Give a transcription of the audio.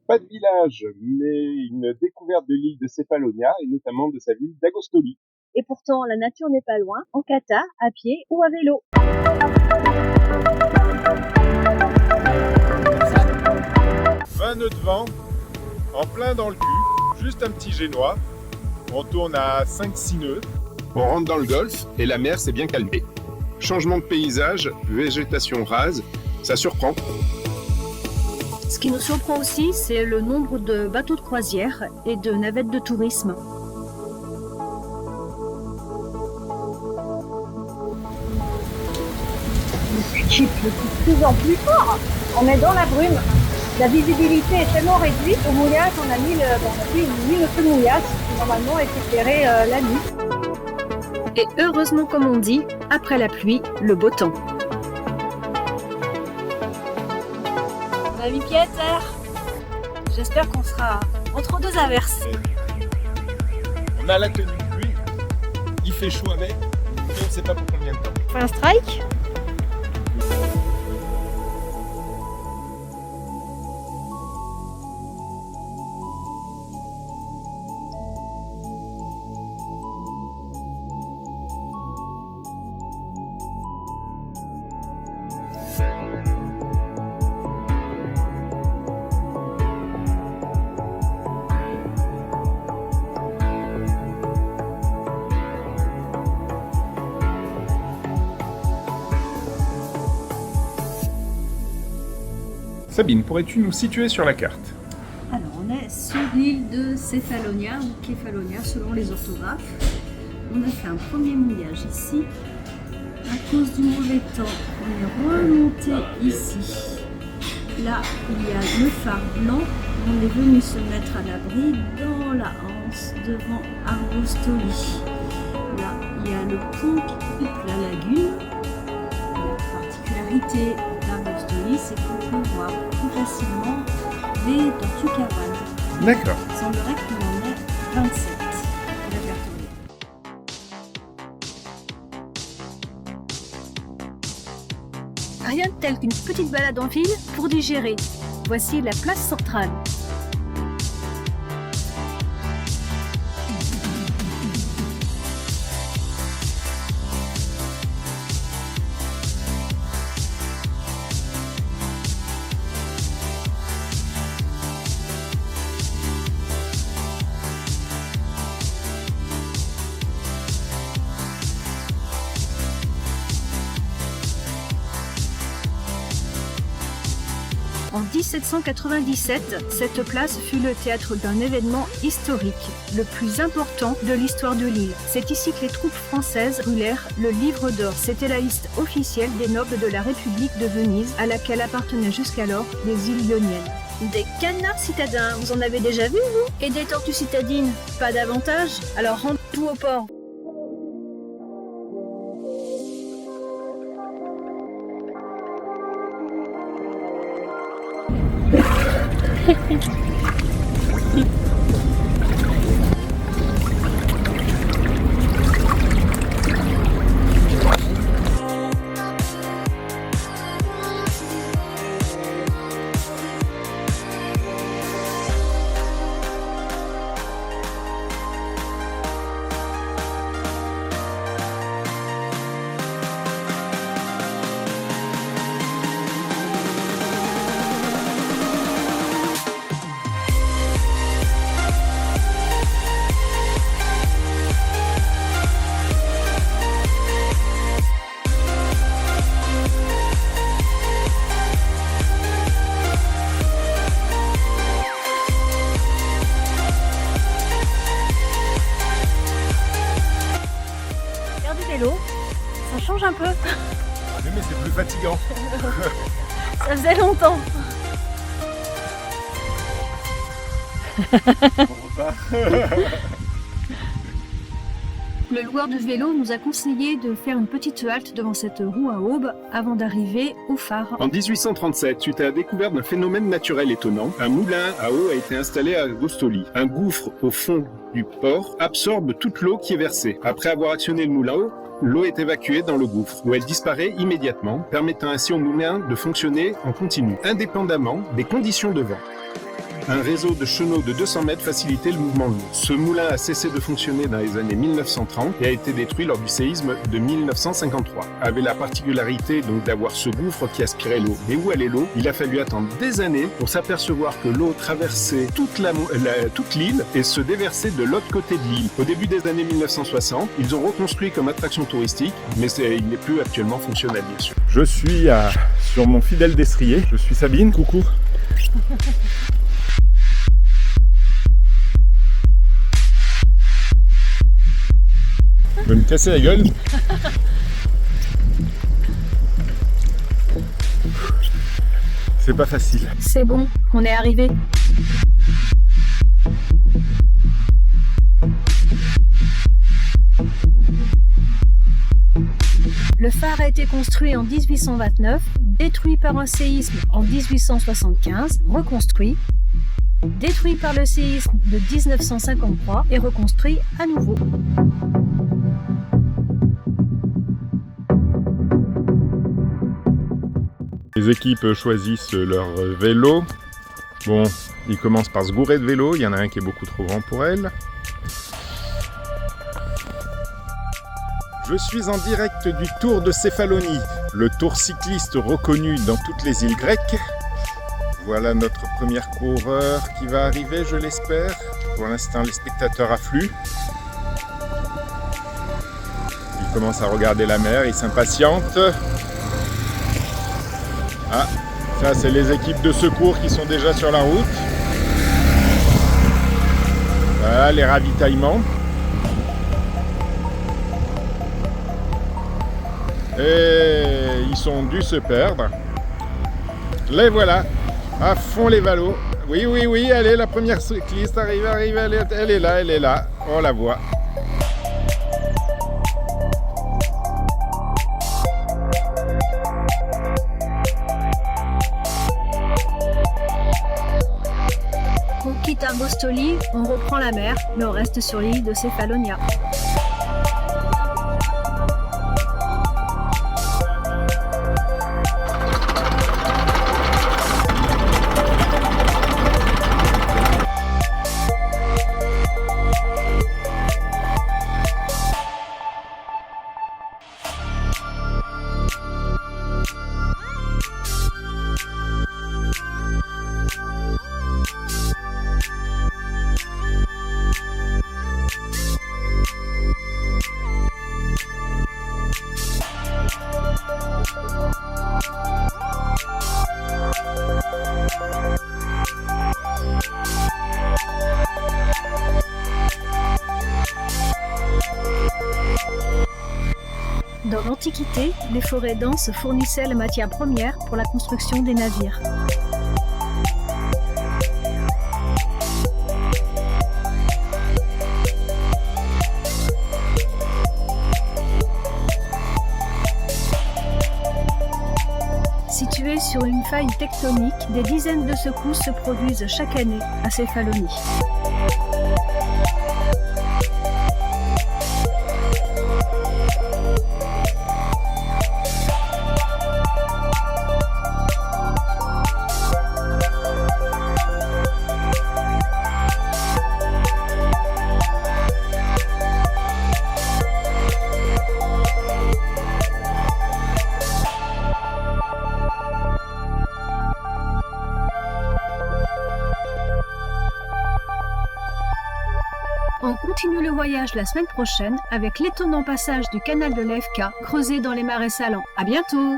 Pas de village, mais une découverte de l'île de Cefalonia et notamment de sa ville d'Agostoli. Et pourtant, la nature n'est pas loin, en kata, à pied ou à vélo. 20 nœuds de vent, en plein dans le cul, juste un petit génois. On tourne à 5-6 nœuds. On rentre dans le golfe et la mer s'est bien calmée. Changement de paysage, végétation rase, ça surprend. Ce qui nous surprend aussi, c'est le nombre de bateaux de croisière et de navettes de tourisme. Le jeep le plus en plus fort. On est dans la brume. La visibilité est tellement réduite. Au mouillage, on a mis le feu de mouillage qui normalement est éclairé la nuit. Et heureusement, comme on dit, après la pluie, le beau temps. On a mis pied à terre. J'espère qu'on sera entre deux averses. On a la tenue de pluie, il fait chaud avec, mais on ne sait pas pour combien de temps. On fait un strike. Sabine, pourrais-tu nous situer sur la carte ? Alors, on est sur l'île de Cefalonia ou Kefalonia selon les orthographes. On a fait un premier mouillage ici. À cause du mauvais temps, on est remonté ici. Là, il y a le phare blanc. On est venu se mettre à l'abri dans la Hanse devant Argostoli. Là, il y a le pont qui coupe la lagune. La particularité d'Argostoli, c'est qu'on peut voir plus facilement les tortues cavanes. D'accord. Il semblerait qu'il en ait 27 répertoriés. Rien de tel qu'une petite balade en ville pour digérer. Voici la place centrale. En 1797, cette place fut le théâtre d'un événement historique, le plus important de l'histoire de l'île. C'est ici que les troupes françaises brûlèrent le livre d'or. C'était la liste officielle des nobles de la République de Venise, à laquelle appartenaient jusqu'alors les îles Ioniennes. Des canards citadins, vous en avez déjà vu, vous? Et des tortues citadines? Pas davantage? Alors rentre tout au port. Ça change un peu. Oui, mais c'est plus fatigant. Ça faisait longtemps. Le loueur de vélo nous a conseillé de faire une petite halte devant cette roue à aube avant d'arriver au phare. En 1837, suite à la découverte d'un phénomène naturel étonnant, un moulin à eau a été installé à Agostoli. Un gouffre au fond du port absorbe toute l'eau qui est versée. Après avoir actionné le moulin à eau, l'eau est évacuée dans le gouffre, où elle disparaît immédiatement, permettant ainsi au moulin de fonctionner en continu, indépendamment des conditions de vent. Un réseau de chenaux de 200 mètres facilitait le mouvement de l'eau. Ce moulin a cessé de fonctionner dans les années 1930 et a été détruit lors du séisme de 1953. Avait la particularité donc d'avoir ce gouffre qui aspirait l'eau. Mais où allait l'eau? Il a fallu attendre des années pour s'apercevoir que l'eau traversait toute l'île et se déversait de l'autre côté de l'île. Au début des années 1960, ils ont reconstruit comme attraction touristique, mais il n'est plus actuellement fonctionnel, bien sûr. Je suis sur mon fidèle destrier. Je suis Sabine. Coucou. Je vais me casser la gueule. C'est pas facile. C'est bon, on est arrivé. Le phare a été construit en 1829, détruit par un séisme en 1875, reconstruit, détruit par le séisme de 1953 et reconstruit à nouveau. Les équipes choisissent leur vélo. Bon, ils commencent par se gourer de vélo, il y en a un qui est beaucoup trop grand pour elle. Je suis en direct du Tour de Céphalonie, le tour cycliste reconnu dans toutes les îles grecques. Voilà notre premier coureur qui va arriver, je l'espère. Pour l'instant, les spectateurs affluent. Il commence à regarder la mer, il s'impatiente. Ah, ça c'est les équipes de secours qui sont déjà sur la route. Voilà les ravitaillements. Et ils sont dû se perdre. Les voilà, à fond les valos. Oui, oui, oui, allez, la première cycliste arrive, elle est là, on la voit. On quitte Argostoli, on reprend la mer, mais on reste sur l'île de Céphalonia. Dans l'Antiquité, les forêts denses fournissaient la matière première pour la construction des navires. Située sur une faille tectonique, des dizaines de secousses se produisent chaque année à Céphalonie. On continue le voyage la semaine prochaine avec l'étonnant passage du canal de Levka creusé dans les marais salants. À bientôt!